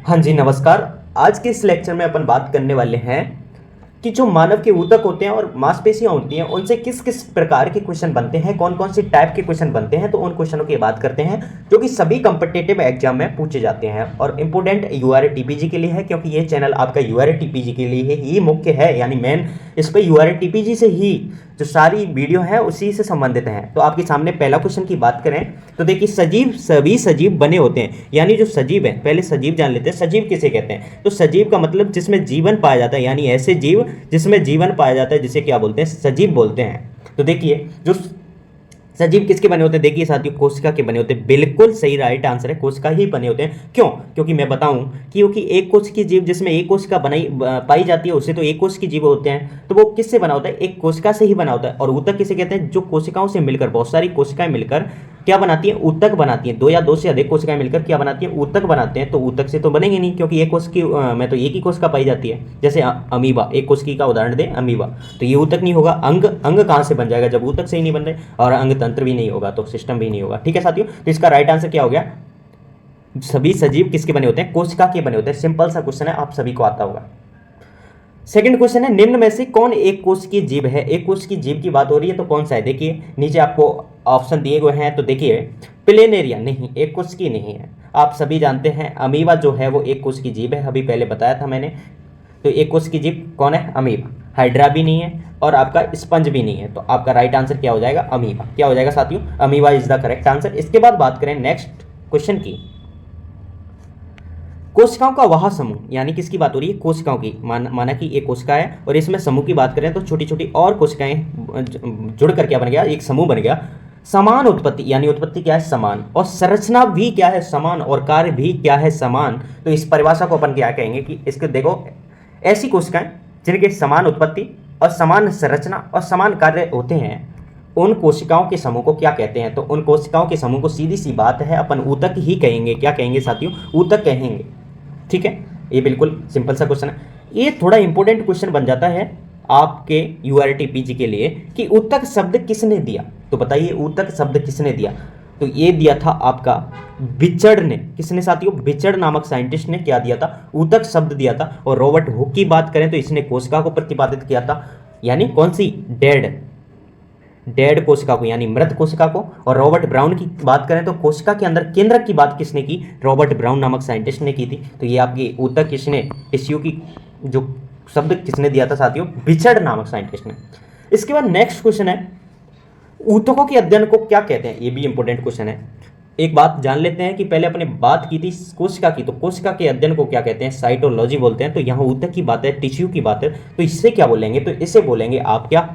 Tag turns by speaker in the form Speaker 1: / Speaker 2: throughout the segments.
Speaker 1: हाँ जी, नमस्कार। आज के इस लेक्चर में अपन बात करने वाले हैं कि जो मानव के ऊतक होते हैं और मांसपेशियां होती हैं उनसे किस किस प्रकार के क्वेश्चन बनते हैं, कौन कौन से टाइप के क्वेश्चन बनते हैं। तो उन क्वेश्चनों की बात करते हैं जो कि सभी कॉम्पिटिटिव एग्जाम में पूछे जाते हैं और इंपोर्टेंट यूआरए टीपीजी के लिए है, क्योंकि ये चैनल आपका यूआरए टीपीजी के लिए ही मुख्य है, यानी मेन इस पर यूआरए टीपीजी से ही जो सारी वीडियो है उसी से संबंधित हैं। तो आपके सामने पहला क्वेश्चन की बात करें तो देखिए, सजीव सभी सजीव बने होते हैं, यानी जो सजीव है, पहले सजीव जान लेते हैं। सजीव किसे कहते हैं? तो सजीव का मतलब जिसमें जीवन पाया जाता है, यानी ऐसे जीव जिसमें जीवन पाया जाता है जिसे क्या बोलते हैं? सजीव बोलते हैं। तो देखिए, जो सजीव किसके बने होते हैं? देखिए साथियों, कोशिका के बने होते हैं। बिल्कुल सही, राइट आंसर है, कोशिका ही बने होते हैं। क्यों? क्योंकि मैं बताऊं क्योंकि एक कोश की जीव जिसमें एक कोशिका पाई जाती है उसे तो एक कोश की जीव होते हैं। तो वो किससे बना होता है? एक कोशिका से ही बना होता है। और ऊतक किसे कहते हैं? जो कोशिकाओं से मिलकर, बहुत सारी कोशिकाएं मिलकर क्या बनाती हैं? ऊतक बनाती हैं। दो या दो से अधिक कोशिकाएं मिलकर क्या बनाती हैं? ऊतक बनाते हैं। तो ऊतक से तो बनेंगे नहीं, क्योंकि एक कोश की में तो एक ही कोशिका पाई जाती है। जैसे अमीबा, एक कोशिका का उदाहरण दें, अमीबा, तो ये ऊतक नहीं होगा। अंग अंग कहाँ से बन जाएगा जब ऊतक से ही नहीं बन रहे? और अंग तंत्र भी नहीं होगा तो सिस्टम भी नहीं होगा। ठीक है साथियों, तो इसका राइट आंसर क्या हो गया? सभी सजीव किसके बने होते हैं? कोशिका के बने होते हैं। सिंपल सा क्वेश्चन है, आप सभी को आता होगा। सेकंड क्वेश्चन है, निम्न में से कौन एक कोश की जीव है? एक कोश की जीव की बात हो रही है तो कौन सा है? देखिए नीचे आपको ऑप्शन दिए गए हैं। तो देखिए, प्लेनेरिया नहीं, एक कोश की नहीं है। आप सभी जानते हैं अमीबा जो है वो एक कोश की जीव है, अभी पहले बताया था मैंने। तो एक कोश की जीव कौन है? अमीबा। हाइड्रा भी नहीं है और आपका स्पंज भी नहीं है। तो आपका राइट आंसर क्या हो जाएगा? अमीबा। क्या हो जाएगा साथियों? Amoeba is the correct answer. इसके बाद बात करें नेक्स्ट क्वेश्चन की। कोशिकाओं का वह समूह, यानी किसकी बात हो रही है? कोशिकाओं की। माना कि एक कोशिका है और इसमें समूह की बात करें तो छोटी छोटी और कोशिकाएं जुड़कर क्या बन गया? एक समूह बन गया। समान उत्पत्ति, यानी उत्पत्ति क्या है? समान, और संरचना भी क्या है? समान, और कार्य भी क्या है? समान। तो इस परिभाषा को अपन क्या कहेंगे कि इसके देखो, ऐसी कोशिकाएं जिनके समान उत्पत्ति और समान संरचना और समान कार्य होते हैं, उन कोशिकाओं के समूह को क्या कहते हैं? तो उन कोशिकाओं के समूह को सीधी सी बात है अपन ऊतक ही कहेंगे। क्या कहेंगे साथियों? ऊतक कहेंगे। ठीक है, ये बिल्कुल सिंपल सा क्वेश्चन है। ये थोड़ा इंपॉर्टेंट क्वेश्चन बन जाता है आपके यूआरटी पीजी के लिए कि ऊतक शब्द किसने दिया? तो बताइए, ऊतक शब्द किसने दिया? तो ये दिया था आपका बिचर्ड ने। किसने साथियों? बिचर्ड नामक साइंटिस्ट ने क्या दिया था? ऊतक शब्द दिया था। और रॉबर्ट हुक की बात करें तो इसने कोशिका को प्रतिपादित किया था, यानी कौन सी? डेड कोशिका को, यानी मृत कोशिका को। और रॉबर्ट ब्राउन की बात करें तो कोशिका के अंदर केंद्रक की बात किसने की? रॉबर्ट ब्राउन नामक साइंटिस्ट ने की थी। तो ये आपकी ऊतक किसने, टिश्यू की जो शब्द किसने दिया था साथियों? बिचर्ड नामक साइंटिस्ट ने। इसके बाद नेक्स्ट क्वेश्चन है, ऊतकों के अध्ययन को क्या कहते हैं? ये भी इंपॉर्टेंट क्वेश्चन है। एक बात जान लेते हैं कि पहले अपने बात की थी कोशिका की, तो कोशिका के अध्ययन को क्या कहते हैं? साइटोलॉजी बोलते हैं। तो यहाँ ऊतक की बात है, टिश्यू की बात है, तो इससे क्या बोलेंगे? तो इसे बोलेंगे आप क्या?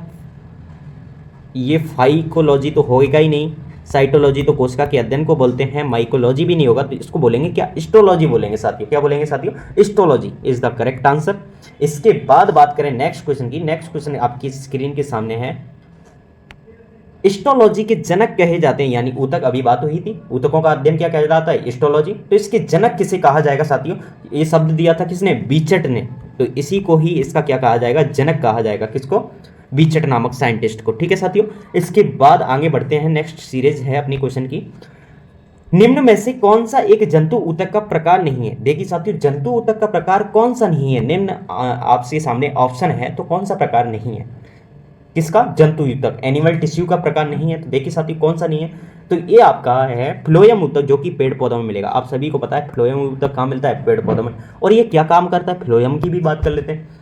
Speaker 1: ये फाइकोलॉजी तो होएगा ही नहीं। साइटोलॉजी तो कोशिका के अध्ययन को बोलते हैं, माइकोलॉजी भी नहीं होगा, तो इसको बोलेंगे क्या? हिस्टोलॉजी बोलेंगे साथियों। क्या बोलेंगे साथियों? Histology is the correct answer. इसके बाद बात करें नेक्स्ट क्वेश्चन की। नेक्स्ट क्वेश्चन आपकी स्क्रीन के सामने है। हिस्टोलॉजी के जनक कहे जाते हैं, यानी ऊतक, अभी बात हुई थी, ऊतकों का अध्ययन क्या कहा जाता है? हिस्टोलॉजी। तो इसके जनक किसे कहा जाएगा साथियों? ये शब्द दिया था किसने? बीचट ने। तो इसी को ही इसका क्या कहा जाएगा? जनक कहा जाएगा। किसको? बीचट नामक साइंटिस्ट को। ठीक है साथियों, इसके बाद आगे बढ़ते हैं। नेक्स्ट सीरीज है अपनी क्वेश्चन की, निम्न में से कौन सा एक जंतु ऊतक का प्रकार नहीं है? देखिए साथियों, जंतु ऊतक का प्रकार कौन सा नहीं है? निम्न आपके सामने ऑप्शन है, तो कौन सा प्रकार नहीं है? किसका? जंतु ऊतक, एनिमल टिश्यू का प्रकार नहीं है। तो देखिए साथियों, कौन सा नहीं है? तो ये आपका है फ्लोएम ऊतक, जो कि पेड़ पौधों में मिलेगा। आप सभी को पता है फ्लोएम ऊतक कहाँ मिलता है? पेड़ पौधों में। और ये क्या काम करता है? फ्लोएम की भी बात कर लेते हैं।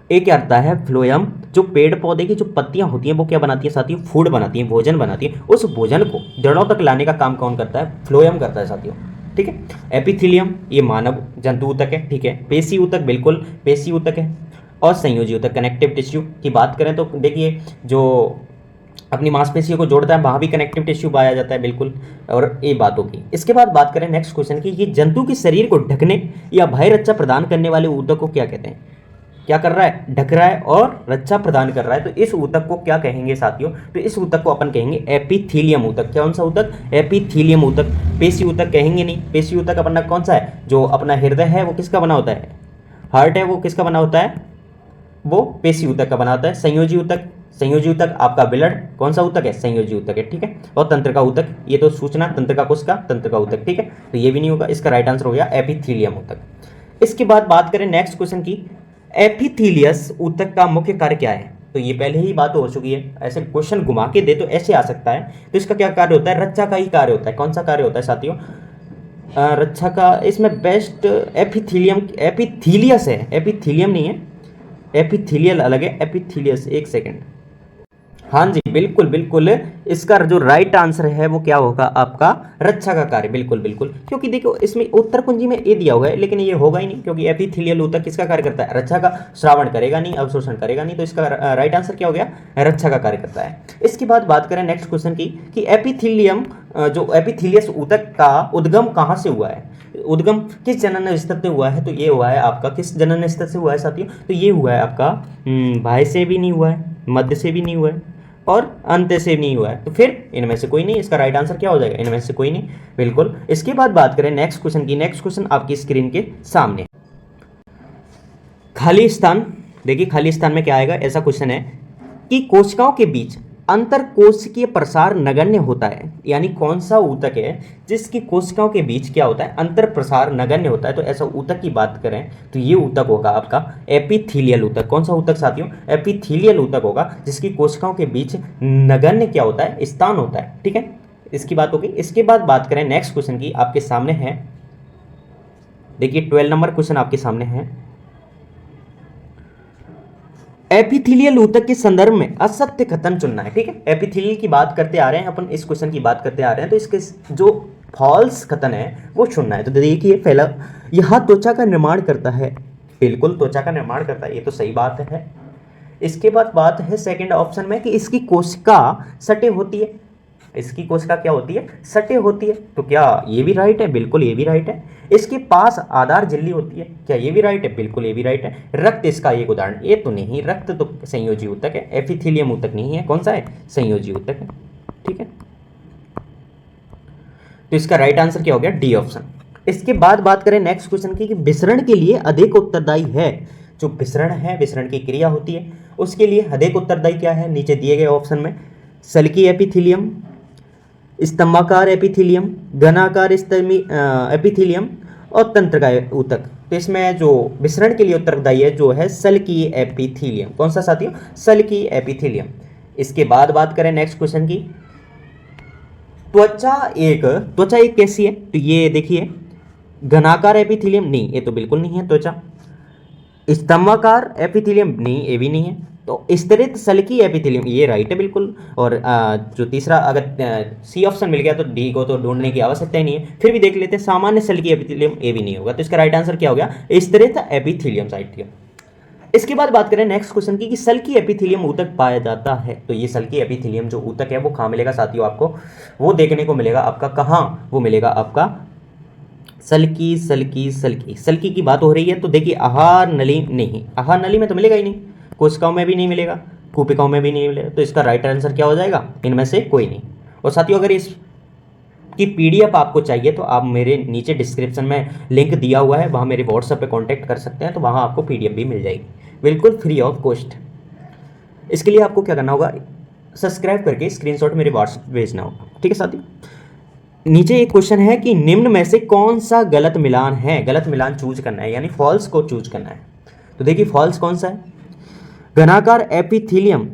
Speaker 1: एक क्या करता है फ्लोएम? जो पेड़ पौधे की जो पत्तियां होती हैं वो क्या बनाती है साथियों? फूड बनाती हैं, भोजन बनाती है। उस भोजन को जड़ों तक लाने का काम कौन करता है? फ्लोएम करता है साथियों। ठीक है, एपिथीलियम ये मानव जंतु ऊतक है। ठीक है, पेशी ऊतक बिल्कुल पेशी ऊतक है। और संयोजी ऊतक, कनेक्टिव टिश्यू की बात करें तो देखिए, जो अपनी मांसपेशियों को जोड़ता है वहाँ भी कनेक्टिव टिश्यू पाया जाता है, बिल्कुल। और ये बात होगी। इसके बाद बात करें नेक्स्ट क्वेश्चन की, ये जंतु के शरीर को ढकने या भय रक्षा प्रदान करने वाले ऊतक को क्या कहते हैं? क्या कर रहा है? ढक रहा है और रक्षा प्रदान कर रहा है। तो इस ऊतक को क्या कहेंगे साथियों? तो इस ऊतक को अपन कहेंगे एपिथीलियम ऊतक। कौन सा ऊतक? एपिथीलियम ऊतक। पेशी ऊतक कहेंगे नहीं। पेशी ऊतक अपना कौन सा है? जो अपना हृदय है वो किसका बना होता है? हार्ट है वो किसका बना होता है? वो पेशी ऊतक का बना होता है। संयोजी ऊतक, संयोजी ऊतक आपका ब्लड कौन सा ऊतक है, संयोजी ऊतक है, ठीक है। और तंत्र का ऊतक, ये तो सूचना तंत्र का कोशिका तंत्र का ऊतक, ठीक है, तो ये भी नहीं होगा, इसका राइट आंसर हो गया एपिथीलियम ऊतक। इसके बाद बात करें नेक्स्ट क्वेश्चन की, एपिथीलियस ऊतक का मुख्य कार्य क्या है, तो ये पहले ही बात हो चुकी है, ऐसे क्वेश्चन घुमा के दे तो ऐसे आ सकता है। तो इसका क्या कार्य होता है, रक्षा का ही कार्य होता है। कौन सा कार्य होता है साथियों, रक्षा का। इसमें बेस्ट एपिथीलियम, एपिथीलियस है, एपिथीलियम नहीं है, एपिथीलियल अलग है, एपिथीलियस, एक सेकेंड, हाँ जी बिल्कुल बिल्कुल, इसका जो राइट आंसर है वो क्या होगा आपका, रक्षा का कार्य, बिल्कुल बिल्कुल। क्योंकि देखो इसमें उत्तर कुंजी में ए दिया हुआ है, लेकिन ये होगा ही नहीं, क्योंकि एपिथेलियल ऊतक किसका कार्य करता है, रक्षा का। श्रावण करेगा नहीं, अवशोषण करेगा नहीं, तो इसका राइट आंसर क्या हो गया, रक्षा का कार्य करता है। इसके बाद बात करें नेक्स्ट क्वेश्चन की कि एपिथीलियम, जो एपिथीलियस ऊतक का उद्गम कहाँ से हुआ है, उद्गम किस जनन स्तर से हुआ है, तो ये हुआ है आपका किस जनन स्तर से हुआ है साथियों, तो ये हुआ है आपका बाह्य से भी नहीं हुआ है, मध्य से भी नहीं हुआ है, और अंत से नहीं हुआ है, तो फिर इनमें से कोई नहीं। इसका राइट आंसर क्या हो जाएगा, इनमें से कोई नहीं, बिल्कुल। इसके बाद बात करें नेक्स्ट क्वेश्चन की, नेक्स्ट क्वेश्चन आपकी स्क्रीन के सामने, खाली स्थान। देखिए खाली स्थान में क्या आएगा, ऐसा क्वेश्चन है कि कोशिकाओं के बीच अंतर कोशिकीय प्रसार नगण्य होता है, यानी कौन सा ऊतक है जिसकी कोशिकाओं के बीच क्या होता है, अंतर प्रसार नगण्य होता है। तो ऐसा ऊतक की बात करें तो ये ऊतक होगा आपका एपिथीलियल ऊतक। कौन सा ऊतक साथियों, एपिथीलियल ऊतक होगा, जिसकी कोशिकाओं के बीच नगण्य क्या होता है, स्थान होता है, ठीक है, इसकी बात होगी। इसके बाद बात करें नेक्स्ट क्वेश्चन की, आपके सामने है, देखिए 12 नंबर क्वेश्चन आपके सामने है, एपिथेलियल ऊतक के संदर्भ में असत्य कथन चुनना है, ठीक है। एपिथेलियल की बात करते आ रहे हैं अपन, इस क्वेश्चन की बात करते आ रहे हैं, तो इसके जो फॉल्स कथन है वो चुनना है। तो देखिए पहला, यह त्वचा का निर्माण करता है, बिल्कुल त्वचा का निर्माण करता है, ये तो सही बात है। इसके बाद बात है सेकंड ऑप्शन में कि इसकी कोशिका सटे होती है, इसकी कोशिका क्या होती है, सटे होती है, तो क्या ये भी राइट है, बिल्कुल ये भी राइट है। इसके पास आधार झिल्ली होती है, क्या ये भी राइट है, बिल्कुल ये भी राइट है। रक्त इसका एक उदाहरण, ये तो नहीं, रक्त तो संयोजी ऊतक है, एपिथेलियम ऊतक नहीं है, कौन सा है, संयोजी ऊतक है, ठीक है। तो इसका राइट आंसर क्या हो गया, डी ऑप्शन। इसके बाद बात करें नेक्स्ट क्वेश्चन की कि विसरण के लिए अधिक उत्तरदायी है, जो विसरण है, विसरण की क्रिया होती है, उसके लिए अधिक उत्तरदायी क्या है, नीचे दिए गए ऑप्शन में सल्की एपिथेलियम, स्तंभाकार एपिथेलियम, घनाकार एपिथेलियम और तंत्र का ऊतक। तो इसमें जो विसरण के लिए उत्तरदायी है जो है सल्की एपिथेलियम, कौन सा साथियों, सल्की एपिथेलियम। इसके बाद बात करें नेक्स्ट क्वेश्चन की, त्वचा एक कैसी है, तो ये देखिए घनाकार एपिथेलियम, नहीं ये तो बिल्कुल नहीं है त्वचा। स्तंभाकार एपिथेलियम, नहीं ये भी नहीं है। तो स्तरित सल्की एपिथेलियम, ये राइट है बिल्कुल। और जो तीसरा, अगर सी ऑप्शन मिल गया तो डी को तो ढूंढने की आवश्यकता ही नहीं है, फिर भी देख लेते हैं, सामान्य सल्की एपिथेलियम, ये भी नहीं होगा। तो इसका राइट आंसर क्या हो गया, स्तरित एपिथेलियम साइटियम। इसके बाद बात करें नेक्स्ट क्वेश्चन की कि सल्की एपिथेलियम ऊतक पाया जाता है, तो ये सल्की एपिथेलियम जो ऊतक है वो कहाँ मिलेगा साथियों, आपको वो देखने को मिलेगा आपका, कहाँ वो मिलेगा आपका, सल्की सल्की सल्की सल्की की बात हो रही है। तो देखिए आहार नली, नहीं आहार नली में तो मिलेगा ही नहीं, कोशिकाओं में भी नहीं मिलेगा, कूपिकाओं में भी नहीं मिलेगा। तो इसका राइट आंसर क्या हो जाएगा, इनमें से कोई नहीं। और साथियों अगर इस की पीडीएफ आपको चाहिए तो आप मेरे नीचे डिस्क्रिप्शन में लिंक दिया हुआ है, वहाँ मेरे व्हाट्सएप पे कांटेक्ट कर सकते हैं, तो वहाँ आपको पीडीएफ भी मिल जाएगी बिल्कुल फ्री ऑफ कॉस्ट। इसके लिए आपको क्या करना होगा, सब्सक्राइब करके स्क्रीनशॉट मेरे व्हाट्सएप भेजना होगा, ठीक है साथियों। नीचे एक क्वेश्चन है कि निम्न में से कौन सा गलत मिलान है, गलत मिलान चूज करना है, यानी फॉल्स को चूज करना है। तो देखिए फॉल्स कौन सा है, घनाकार एपिथेलियम,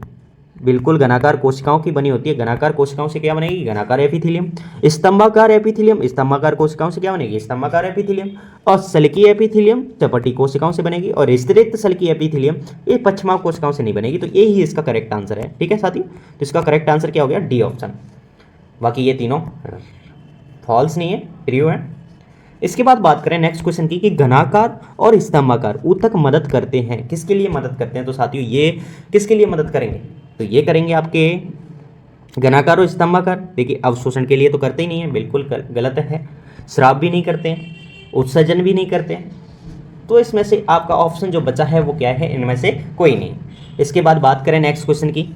Speaker 1: बिल्कुल घनाकार कोशिकाओं की बनी होती है, घनाकार कोशिकाओं से क्या बनेगी, घनाकार एपिथेलियम। स्तंभाकार एपिथेलियम, स्तंभाकार कोशिकाओं से क्या बनेगी, स्तंभाकार एपिथेलियम। और सल्की एपिथेलियम चपटी कोशिकाओं से बनेगी, और स्तरित सल्की एपिथेलियम ये पश्चिमा कोशिकाओं से नहीं बनेगी। तो ये ही इसका करेक्ट आंसर है, ठीक है साथियों। तो इसका करेक्ट आंसर क्या हो गया, डी ऑप्शन। बाकी ये तीनों फॉल्स नहीं है, ट्रू है। इसके बाद बात करें नेक्स्ट क्वेश्चन की कि घनाकार और स्तंभाकार ऊतक मदद करते हैं, किसके लिए मदद करते हैं, तो साथियों ये किसके लिए मदद करेंगे, तो ये करेंगे आपके घनाकार और स्तंभाकार। देखिए अवशोषण के लिए तो करते ही नहीं है, बिल्कुल गलत है। स्राव भी नहीं करते हैं, उत्सर्जन भी नहीं करते हैं। तो इसमें से आपका ऑप्शन जो बचा है वो क्या है, इनमें से कोई नहीं। इसके बाद बात करें नेक्स्ट क्वेश्चन की,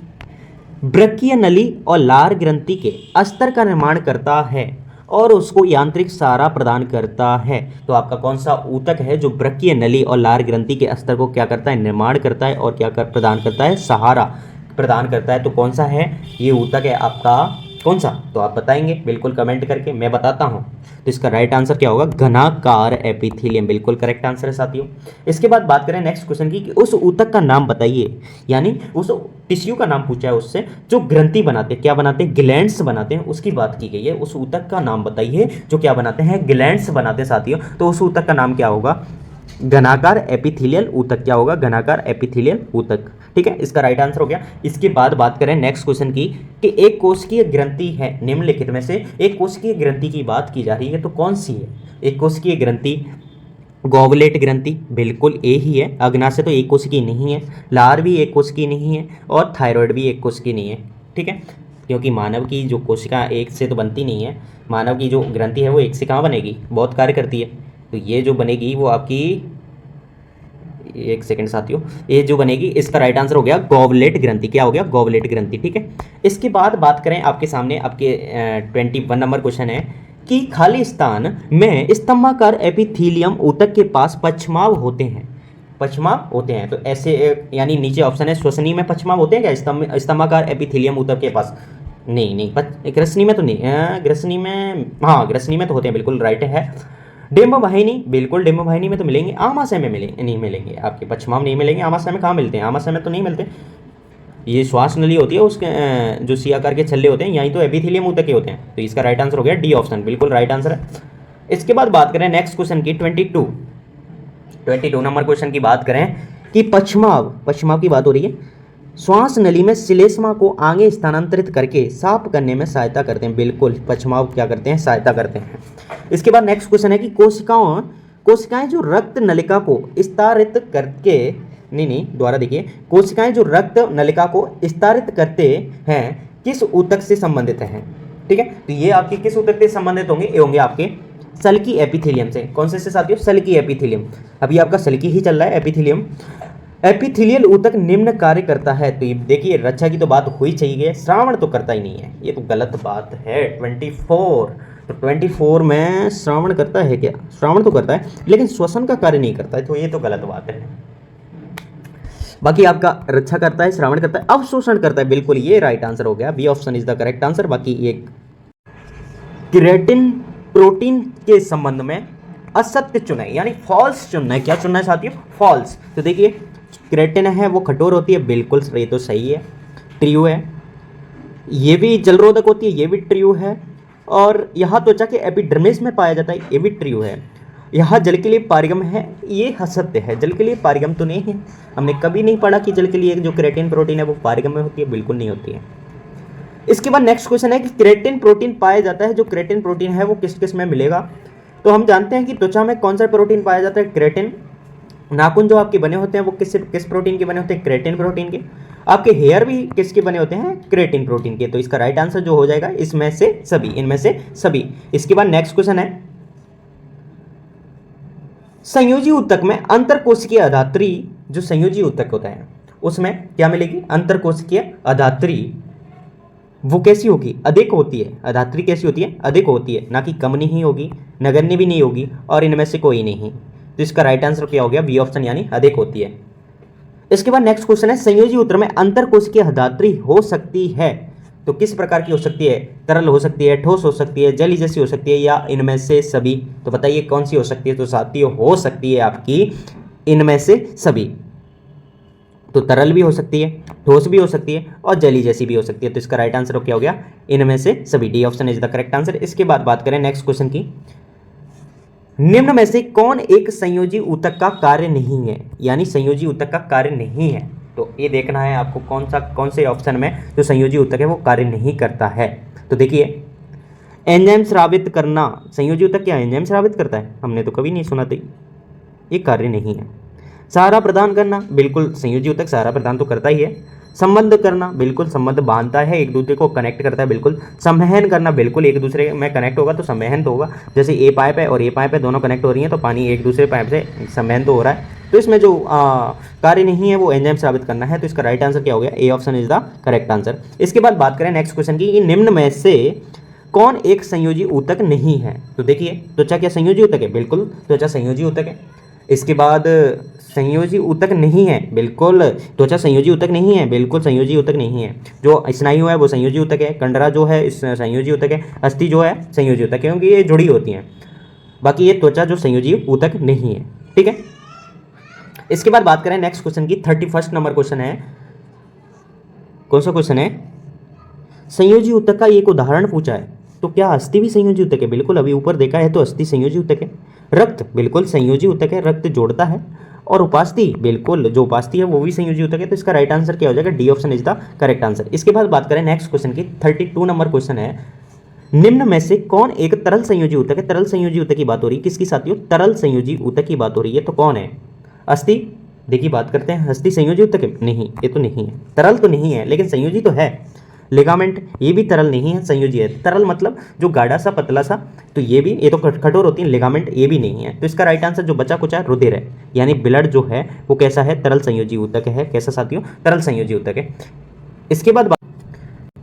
Speaker 1: वृक्कीय नली और लार ग्रंथि के अस्तर का निर्माण करता है और उसको यांत्रिक सहारा प्रदान करता है। तो आपका कौन सा ऊतक है जो वृक्कीय नली और लार ग्रंथि के अस्तर को क्या करता है, निर्माण करता है और क्या प्रदान करता है, सहारा। प्रदान करता है, तो कौन सा है ये ऊतक है आपका, कौन सा, तो आप बताएंगे बिल्कुल कमेंट करके, मैं बताता हूँ। तो इसका राइट आंसर क्या होगा, घनाकार एपिथेलियम, बिल्कुल करेक्ट आंसर है साथियों। इसके बाद बात करें नेक्स्ट क्वेश्चन की कि उस ऊतक का नाम बताइए, यानी उस टिश्यू का नाम पूछा है उससे जो ग्रंथि बनाते हैं, क्या बनाते हैं, ग्लैंड्स बनाते हैं, उसकी बात की गई है। उस ऊतक का नाम बताइए जो क्या बनाते हैं, ग्लैंड्स बनाते हैं साथियों। तो उस ऊतक का नाम क्या होगा, घनाकार एपिथेलियल ऊतक। क्या होगा, घनाकार एपिथेलियल ऊतक। ठीक है, इसका राइट आंसर हो गया। इसके बाद बात करें नेक्स्ट क्वेश्चन की कि एक कोशिकीय ग्रंथि है, निम्नलिखित में से एक कोशिकीय ग्रंथि की बात की जा रही है, तो कौन सी है। एक कोशिकीय ग्रंथि, गोवलेट ग्रंथि, बिल्कुल ए ही है। अग्नाशय तो एक कोशिकीय नहीं है, लार भी एक कोशिकीय नहीं है, और थायराइड भी एक कोशिकीय नहीं है। ठीक है, क्योंकि मानव की जो कोशिका एक से तो बनती नहीं है, मानव की जो ग्रंथि है वो एक से कहाँ बनेगी, बहुत कार्य करती है। तो ये जो बनेगी वो आपकी, एक सेकंड साथियों, ये जो बनेगी इसका राइट आंसर हो गया गोवलेट ग्रंथि। क्या हो गया, गोवलेट ग्रंथि। ठीक है, इसके बाद बात करें आपके सामने आपके 21 नंबर क्वेश्चन है कि खाली स्थान में स्तंभाकार एपिथेलियम ऊतक के पास पक्षमाव होते हैं, पक्षमाव होते हैं। तो ऐसे यानी नीचे ऑप्शन है श्वसनी में पक्षमाव होते हैं क्या, स्तंभाकार एपिथेलियम ऊतक के पास, नहीं नहीं, ग्रसनी में तो नहीं, ग्रसनी में, हाँ ग्रसनी में तो होते हैं, बिल्कुल राइट है। डिम्ब वाहिनी, बिल्कुल डिम्ब वाहिनी में तो मिलेंगे, आमाशय में मिलेंगे नहीं, मिलेंगे आपके पक्षमाव नहीं मिलेंगे, आमाशय में कहाँ मिलते हैं, आमाशय में तो नहीं मिलते। ये श्वास नली होती है, उसके जो सी आकार के छल्ले होते हैं, यहीं तो एपिथेलियम ऊतक के होते हैं। तो इसका राइट आंसर हो गया डी ऑप्शन, बिल्कुल राइट आंसर है। इसके बाद बात करें नेक्स्ट क्वेश्चन की 22 नंबर क्वेश्चन की बात करें कि पक्षमाव, पक्षमाव की बात हो रही है, श्वास नली में श्लेष्मा को आगे स्थानांतरित करके साफ करने में सहायता करते हैं। बिल्कुल पक्षमाव क्या करते हैं, सहायता करते हैं। इसके बाद नेक्स्ट क्वेश्चन है कि कोशिकाएं जो रक्त नलिका को स्तारित करके, नहीं दोबारा देखिए, कोशिकाएं जो रक्त नलिका को स्तारित करते हैं किस ऊतक से संबंधित हैं। ठीक है, तो ये आपके किस ऊतक से संबंधित होंगे, ये होंगे आपके सल्की एपिथेलियम से। कौन से साथियों, सल्की एपिथेलियम। अभी आपका सल्की ही चल रहा है एपिथेलियम। एपिथेलियल ऊतक निम्न कार्य करता है, तो ये देखिए रक्षा की तो बात हुई चाहिए, श्रावण तो करता ही नहीं है, ये तो गलत बात है। 24, तो 24 में श्रावण करता है क्या, श्रावण तो करता है लेकिन श्वसन का कार्य नहीं करता है, तो ये तो गलत बात है। बाकी आपका रक्षा करता है, श्रावण करता है, अवशोषण करता है, बिल्कुल ये राइट आंसर हो गया, B option is the correct answer. बाकी ये क्रिएटिन प्रोटीन के संबंध में असत्य चुना है, यानी फॉल्स चुनना है। क्या चुनना है साथियों, फॉल्स। तो देखिए क्रिएटिन है वो कठोर होती है, बिल्कुल ये तो सही है, ट्रू है। ये भी जलरोधक होती है, ये भी ट्रू है। और यहाँ त्वचा के एपिडर्मिस में पाया जाता है, ये भी ट्रू है। यहाँ जल के लिए पारगम है, ये असत्य है, जल के लिए पारगम तो नहीं है। हमने कभी नहीं पढ़ा कि जल के लिए जो क्रिएटिन प्रोटीन है वो पारगम में होती है, बिल्कुल नहीं होती है। इसके बाद नेक्स्ट क्वेश्चन है कि क्रिएटिन प्रोटीन पाया जाता है, जो क्रिएटिन प्रोटीन है वो किस किस में मिलेगा। तो हम जानते हैं कि त्वचा में कौन सा प्रोटीन पाया जाता है, क्रिएटिन। नाखून जो आपके बने होते हैं वो किस प्रोटीन के बने होते हैं, क्रिएटिन प्रोटीन के। आपके हेयर भी किसके बने होते हैं, क्रिएटिन प्रोटीन के। तो इसका राइट आंसर जो हो जाएगा इसमें से सभी, इनमें से सभी। इसके बाद नेक्स्ट क्वेश्चन है संयोजी ऊतक में अंतरकोशिकीय अधात्री, जो संयोजी ऊतक होता है उसमें क्या मिलेगी, अंतरकोशिकीय अधात्री। वो कैसी होगी, अधिक होती है। अधात्री कैसी होती है, अधिक होती है, ना कि कम नहीं होगी, नगण्य भी नहीं होगी, और इनमें से कोई नहीं। तो इसका राइट आंसर क्या हो गया, बी ऑप्शन, यानी अधिक होती है। इसके बाद नेक्स्ट क्वेश्चन है संयोजी ऊतक में अंतरकोशिकीय अधात्री हो सकती है, तो किस प्रकार की हो सकती है, तरल हो सकती है, ठोस हो सकती है, जली जैसी हो सकती है, या इनमें से सभी। तो बताइए कौन सी हो सकती है। तो साथियों हो सकती है आपकी इनमें से सभी। तो तरल भी हो सकती है, ठोस भी हो सकती है, और जली जैसी भी हो सकती है। तो इसका राइट आंसर क्या हो गया, इनमें से सभी, D option is the correct answer. इसके बाद बात करें नेक्स्ट क्वेश्चन की, निम्न में से कौन एक संयोजी ऊतक का कार्य नहीं है, यानी संयोजी ऊतक का कार्य नहीं है। तो ये देखना है आपको कौन से ऑप्शन में जो संयोजी ऊतक है वो कार्य नहीं करता है। तो देखिए एंजाइम स्रावित करना, संयोजी ऊतक क्या एंजाइम स्रावित करता है, हमने तो कभी नहीं सुना था, ये कार्य नहीं है। सहारा प्रदान करना, बिल्कुल संयोजी ऊतक सहारा प्रदान तो करता ही है। संबंध करना, बिल्कुल संबंध बांधता है, एक दूसरे को कनेक्ट करता है, बिल्कुल। संवहन करना, बिल्कुल एक दूसरे में कनेक्ट होगा तो संवहन तो होगा। जैसे ए पाइप है और ए पाइप है, दोनों कनेक्ट हो रही हैं तो पानी एक दूसरे पाइप से संवहन तो हो रहा है। तो इसमें जो कार्य नहीं है वो एंजाइम साबित करना है। तो इसका राइट आंसर क्या हो गया, A option is the correct answer. इसके बाद बात करें नेक्स्ट क्वेश्चन की, निम्न में से कौन एक संयोजी ऊतक नहीं है। तो देखिए त्वचा क्या संयोजी ऊतक है, बिल्कुल त्वचा संयोजी ऊतक है। इसके बाद संयोजी ऊतक नहीं है, बिल्कुल त्वचा संयोजी ऊतक नहीं है, बिल्कुल संयोजी ऊतक नहीं है। जो स्नायु है वो संयोजी ऊतक है, कंडरा जो है इस संयोजी ऊतक है, अस्थि जो है संयोजी ऊतक है, क्योंकि ये जुड़ी होती हैं। बाकी ये त्वचा जो संयोजी ऊतक नहीं है, ठीक है। इसके बाद बात करें नेक्स्ट क्वेश्चन की, 31 नंबर क्वेश्चन है। कौन सा क्वेश्चन है? संयोजी ऊतक का एक उदाहरण पूछा है, तो क्या अस्थि भी संयोजी ऊतक है? बिल्कुल, अभी ऊपर देखा है तो अस्थि संयोजी ऊतक है। रक्त बिल्कुल संयोजी ऊतक है, रक्त जोड़ता है। और उपास्थि, बिल्कुल जो उपास्थि है वो भी संयोजी ऊतक है। तो इसका राइट आंसर क्या हो जाएगा? D option is the correct answer. इसके बाद बात करें नेक्स्ट क्वेश्चन की, 32 नंबर क्वेश्चन है। निम्न में से कौन एक तरल संयोजी ऊतक है? तरल संयोजी ऊतक की बात हो रही है, किसकी साथियों? तरल संयोजी ऊतक की बात हो रही है, तो कौन है? अस्थि। देखिए बात करते हैं, अस्थि संयोजी ऊतक है? नहीं, ये तो नहीं है, तरल तो नहीं है लेकिन संयोजी तो है। लिगामेंट, ये भी तरल नहीं है, संयोजी है। तरल मतलब जो गाढ़ा सा पतला सा, तो ये भी, ये तो कठोर होती है। लिगामेंट ये भी नहीं है। तो इसका राइट आंसर जो बचा कुछ है रुधिर है, यानी ब्लड जो है वो कैसा है? तरल संयोजी ऊतक है। कैसा साथियों? तरल संयोजी ऊतक है। इसके बाद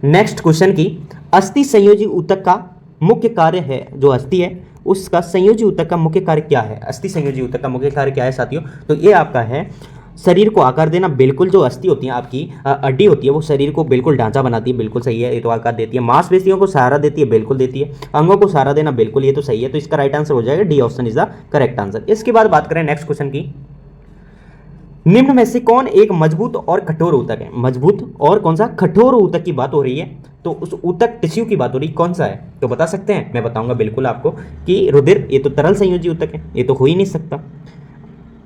Speaker 1: नेक्स्ट क्वेश्चन की, अस्थि संयोजी ऊतक का मुख्य कार्य है, जो अस्थि है उसका संयोजी ऊतक का मुख्य कार्य क्या है? अस्थि संयोजी ऊतक का मुख्य कार्य क्या है साथियों? तो ये आपका है शरीर को आकार देना। बिल्कुल, जो अस्थि होती है आपकी हड्डी होती है वो शरीर को बिल्कुल ढांचा बनाती है, बिल्कुल सही है, ये तो आकार देती है। मांसपेशियों को सहारा देती है, बिल्कुल देती है। अंगों को सहारा देना, बिल्कुल, ये तो सही है। तो इसका राइट आंसर हो जाएगा D option is the correct answer. इसके बाद बात करें नेक्स्ट क्वेश्चन की, निम्न में से कौन एक मजबूत और कठोर ऊतक है? मजबूत और कौन सा? कठोर ऊतक की बात हो रही है, तो उस ऊतक टिश्यू की बात हो रही है, कौन सा है? तो बता सकते हैं? मैं बताऊंगा बिल्कुल आपको कि रुधिर, ये तो तरल संयोजी ऊतक है, ये तो हो ही नहीं सकता।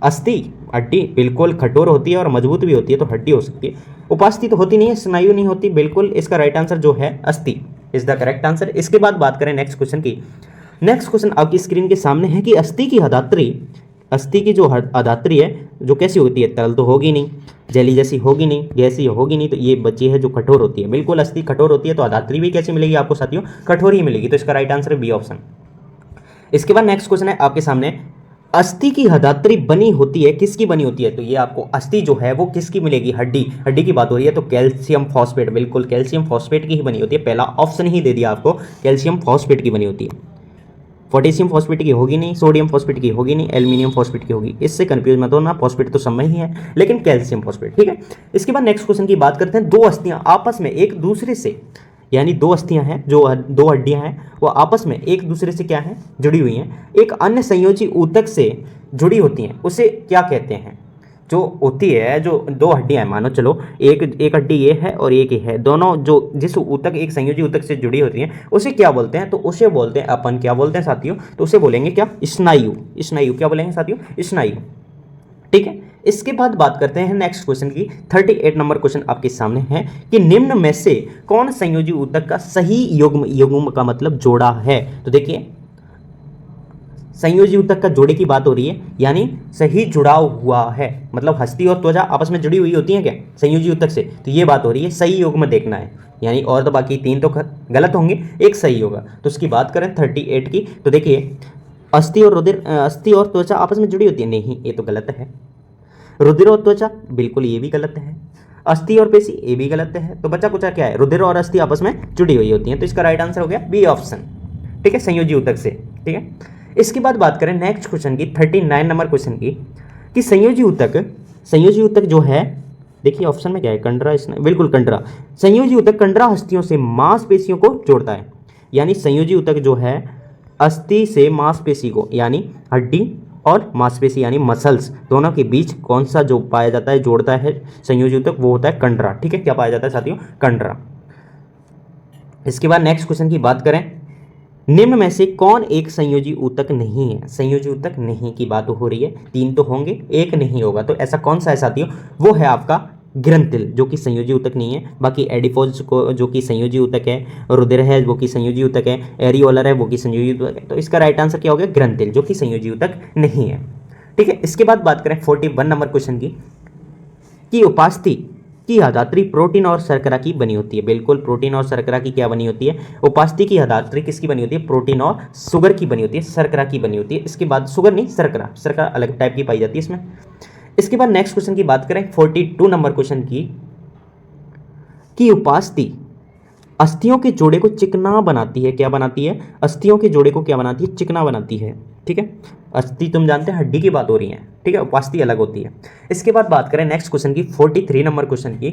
Speaker 1: अस्थि, हड्डी बिल्कुल कठोर होती है और मजबूत भी होती है, तो हड्डी हो सकती है। उपास्थि तो होती नहीं है, स्नायु नहीं होती, बिल्कुल इसका राइट आंसर जो है अस्थि इज द करेक्ट आंसर। इसके बाद बात करें नेक्स्ट क्वेश्चन की। नेक्स्ट क्वेश्चन आपकी स्क्रीन के सामने है कि अस्थि की अधात्री, अस्थि की जो अधात्री है जो कैसी होती है? तरल तो होगी नहीं, जेली जैसी होगी नहीं, गैसीय होगी नहीं, तो ये बची है जो कठोर होती है। बिल्कुल अस्थि कठोर होती है, तो अधात्री भी कैसी मिलेगी आपको साथियों? कठोर ही मिलेगी। तो इसका राइट आंसर है बी ऑप्शन। इसके बाद नेक्स्ट क्वेश्चन है आपके सामने, अस्थि की अधात्री बनी होती है, किसकी बनी होती है? तो ये आपको अस्थि जो है वो किसकी मिलेगी? हड्डी, हड्डी की बात हो रही है, तो कैल्शियम फॉस्फेट, बिल्कुल कैल्शियम फॉस्फेट की ही बनी होती है। पहला ऑप्शन ही दे दिया आपको, कैल्शियम फॉस्फेट की बनी होती है। पोटेशियम फॉस्फेट की होगी नहीं, सोडियम फॉस्फेट की होगी नहीं, एल्यूमिनियम फॉस्फेट की होगी। इससे कंफ्यूज मत होना, फॉस्फेट तो समय ही है, लेकिन कैल्शियम फॉस्फेट, ठीक है। इसके बाद नेक्स्ट क्वेश्चन की बात करते हैं, दो अस्थियां आपस में एक दूसरे से, यानी दो अस्थियां हैं, जो दो हड्डियां हैं वो आपस में एक दूसरे से क्या है? जुड़ी हुई हैं, एक अन्य संयोजी ऊतक से जुड़ी होती हैं, उसे क्या कहते हैं? जो होती है, जो दो हड्डियां हैं, मानो चलो एक हड्डी ये है और एक ये है, दोनों जो जिस ऊतक एक संयोजी ऊतक से जुड़ी होती हैं उसे क्या बोलते हैं? तो उसे बोलते हैं अपन, क्या बोलते हैं साथियों? तो उसे बोलेंगे क्या? स्नायु। स्नायु क्या बोलेंगे साथियों? स्नायु, ठीक है। इसके बाद बात करते हैं नेक्स्ट क्वेश्चन की, 38 नंबर क्वेश्चन आपके सामने है कि निम्न में से कौन संयोजी ऊतक का सही युग्म, युग्म का मतलब जोड़ा है? तो देखिए संयोजी ऊतक का जोड़े की बात हो रही है, यानी सही जुड़ाव हुआ है, मतलब हस्ती और त्वचा आपस में जुड़ी हुई होती हैं क्या संयोजी ऊतक से? तो ये बात हो रही है, सही युग्म देखना है, यानी और तो बाकी तीन तो गलत होंगे, एक सही होगा। तो उसकी बात करें 38 की, तो देखिए अस्थि और रुधिर, अस्थि और त्वचा आपस में जुड़ी होती है, नहीं ये तो गलत है। रुधिर और त्वचा, बिल्कुल ये भी गलत है। अस्थि और पेशी, ये भी गलत है। तो बचा कुचा क्या है? रुधिर और अस्थि आपस में जुड़ी हुई होती हैं, तो इसका राइट आंसर हो गया बी ऑप्शन, ठीक है, संयोजी ऊतक से, ठीक है। इसके बाद बात करें नेक्स्ट क्वेश्चन की, 39 नंबर क्वेश्चन की, कि संयोजी ऊतक जो है, देखिए ऑप्शन में क्या है? कंडरा, बिल्कुल कंडरा। संयोजी ऊतक कंडरा हस्तियों से मांसपेशियों को जोड़ता है, यानी संयोजी ऊतक जो है अस्थि से मांसपेशी को, यानी हड्डी और मांसपेशी यानी मसल्स दोनों के बीच कौन सा जो पाया जाता है, जोड़ता है संयोजी ऊतक, वो होता है कंडरा, ठीक है। क्या पाया जाता है साथियों? कंडरा। इसके बाद नेक्स्ट क्वेश्चन की बात करें, निम्न में से कौन एक संयोजी ऊतक नहीं है? संयोजी ऊतक नहीं की बात हो रही है, तीन तो होंगे, एक नहीं होगा, तो ऐसा कौन सा है साथियों? वो है आपका ग्रंथिल, जो कि संयोजी ऊतक नहीं है। बाकी एडिपोज को जो कि संयोजी ऊतक है, रुधिर है वो कि संयोजी ऊतक है, एरियोलर है वो कि संयोजी ऊतक है। तो इसका राइट आंसर क्या हो गया? ग्रंथिल, जो कि संयोजी ऊतक नहीं है, ठीक है। इसके बाद बात करें 41 नंबर क्वेश्चन की, कि उपास्थि की अधात्री प्रोटीन और शर्करा की बनी होती है। बिल्कुल प्रोटीन और शर्करा की क्या बनी होती है? उपास्थि की अधात्री किसकी बनी होती है? प्रोटीन और शुगर की बनी होती है, शर्करा की बनी होती है। इसके बाद शुगर नहीं, शर्करा, शर्करा अलग टाइप की पाई जाती है इसमें। इसके बाद नेक्स्ट क्वेश्चन की बात करें 42 नंबर क्वेश्चन की, कि उपास्थि अस्थियों के जोड़े को चिकना बनाती है। क्या बनाती है? अस्थियों के जोड़े को क्या बनाती है? चिकना बनाती है, ठीक है। अस्थि तुम जानते हैं हड्डी की बात हो रही है, ठीक है, उपास्थि अलग होती है। इसके बाद बात करें नेक्स्ट क्वेश्चन की, 43 नंबर क्वेश्चन की,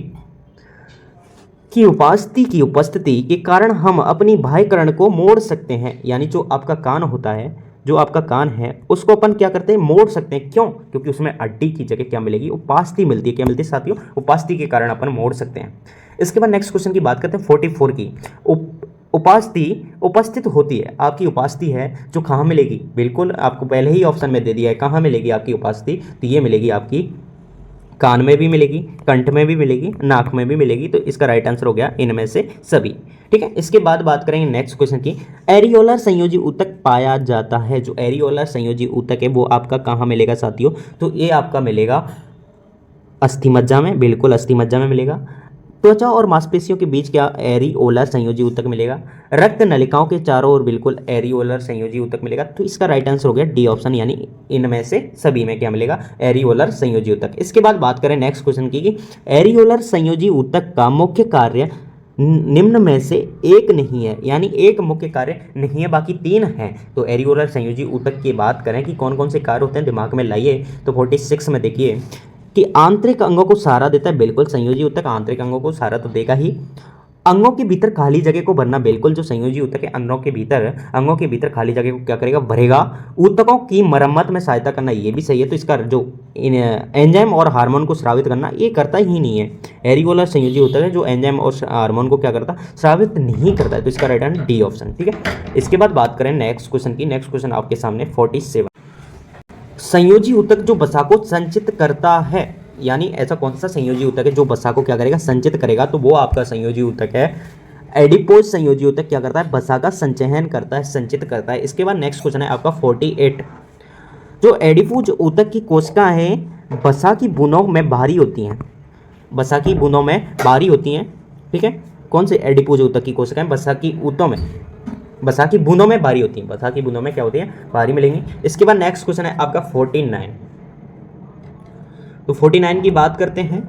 Speaker 1: कि उपास्थि की उपस्थिति के कारण हम अपनी बाह्यकर्ण को मोड़ सकते हैं। यानी जो आपका कान होता है, जो आपका कान है उसको अपन क्या करते हैं, मोड़ सकते हैं। क्यों? क्योंकि उसमें हड्डी की जगह क्या मिलेगी, उपास्थि मिलती है। क्या मिलती है साथियों? उपास्थि के कारण अपन मोड़ सकते हैं। इसके बाद नेक्स्ट क्वेश्चन की बात करते हैं 44 की। उपास्थि उपस्थित होती है, आपकी उपास्थि है जो कहाँ मिलेगी, बिल्कुल आपको पहले ही ऑप्शन में दे दिया है कहाँ मिलेगी आपकी उपास्थि, तो ये मिलेगी आपकी कान में भी मिलेगी, कंठ में भी मिलेगी, नाक में भी मिलेगी। तो इसका राइट आंसर हो गया इनमें से सभी, ठीक है। इसके बाद बात करेंगे नेक्स्ट क्वेश्चन की, एरियोलर संयोजी ऊतक पाया जाता है। जो एरियोलर संयोजी ऊतक है वो आपका कहाँ मिलेगा साथियों, तो ये आपका मिलेगा अस्थि मज्जा में, बिल्कुल अस्थि मज्जा में मिलेगा। त्वचा और मांसपेशियों के बीच क्या एरियोलर संयोजी ऊतक मिलेगा। रक्त नलिकाओं के चारों ओर बिल्कुल एरियोलर संयोजी ऊतक मिलेगा। तो इसका राइट आंसर हो गया डी ऑप्शन, यानी इनमें से सभी में क्या मिलेगा, एरियोलर संयोजी ऊतक। इसके बाद बात करें नेक्स्ट क्वेश्चन की, कि एरियोलर संयोजी ऊतक का मुख्य कार्य निम्न में से एक नहीं है। यानी एक मुख्य कार्य नहीं है, बाकी तीन हैं। तो एरियोलर संयोजी ऊतक की बात करें कि कौन कौन से कार्य होते हैं, दिमाग में लाइए। तो 46 में देखिए कि आंतरिक अंगों को सहारा देता है, बिल्कुल संयोजी ऊतक आंतरिक अंगों को सहारा तो देगा ही। अंगों के भीतर खाली जगह को भरना, बिल्कुल जो संयोजी ऊतक है अंगों के भीतर खाली जगह को क्या करेगा, भरेगा। ऊतकों की मरम्मत में सहायता करना, ये भी सही है। तो इसका जो एंजाइम और हार्मोन को स्रावित करना, ये करता ही नहीं है। एरियोलर संयोजी ऊतक है जो एंजाइम और हार्मोन को क्या करता, स्रावित नहीं करता है। तो इसका राइट आंसर डी ऑप्शन, ठीक है। इसके बाद बात करें नेक्स्ट क्वेश्चन की। नेक्स्ट क्वेश्चन आपके सामने 47, संयोजी ऊतक जो वसा को संचित करता है। यानी ऐसा कौन सा संयोजी ऊतक है जो वसा को क्या करेगा, संचित करेगा, तो वो आपका संयोजी ऊतक है एडिपोज संयोजी ऊतक। क्या करता है, वसा का संचयन करता है, संचित करता है। इसके बाद नेक्स्ट क्वेश्चन है आपका 48, जो एडिपोज ऊतक की कोशिकाएं हैं वसा की बूंदों में बाहरी होती हैं, वसा की बूंदों में बाहरी होती हैं, ठीक है। कौन से एडिपोज ऊतक की कोशिकाएं वसा की ऊतों में, वसा की बूंदों में बाहरी होती हैं, वसा की बूंदों में क्या होती है, बाहरी मिलेंगी। इसके बाद नेक्स्ट क्वेश्चन है आपका 49, तो 49 की बात करते हैं।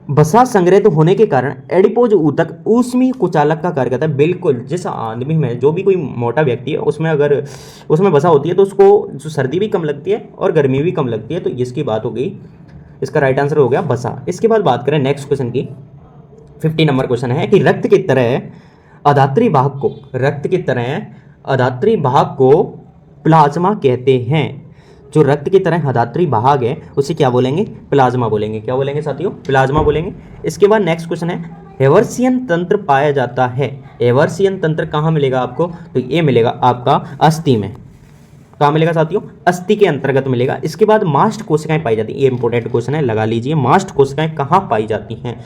Speaker 1: वसा संग्रहित होने के कारण एडिपोज ऊतक ऊष्मीय कुचालक का कार्य करता है। बिल्कुल जिस आदमी में, जो भी कोई मोटा व्यक्ति है उसमें अगर उसमें वसा होती है तो उसको जो सर्दी भी कम लगती है और गर्मी भी कम लगती है। तो इसकी बात हो गई, इसका राइट आंसर हो गया वसा। इसके बाद बात करें नेक्स्ट क्वेश्चन की, 50 नंबर क्वेश्चन है कि रक्त की तरह अधात्री भाग को, रक्त की तरह अधात्री भाग को प्लाज्मा कहते हैं। जो रक्त की तरह अधात्री भाग है उसे क्या बोलेंगे, प्लाज्मा बोलेंगे। क्या बोलेंगे साथियों, प्लाज्मा बोलेंगे। इसके बाद नेक्स्ट क्वेश्चन है, हेवर्सियन तंत्र पाया जाता है। हेवर्सियन तंत्र कहाँ मिलेगा आपको, तो ये मिलेगा आपका अस्थि में। कहाँ मिलेगा साथियों, अस्थि के अंतर्गत मिलेगा। इसके बाद मास्ट कोशिकाएं पाई जाती है, ये इंपॉर्टेंट क्वेश्चन है, लगा लीजिए। मास्ट कोशिकाएं कहाँ पाई जाती हैं,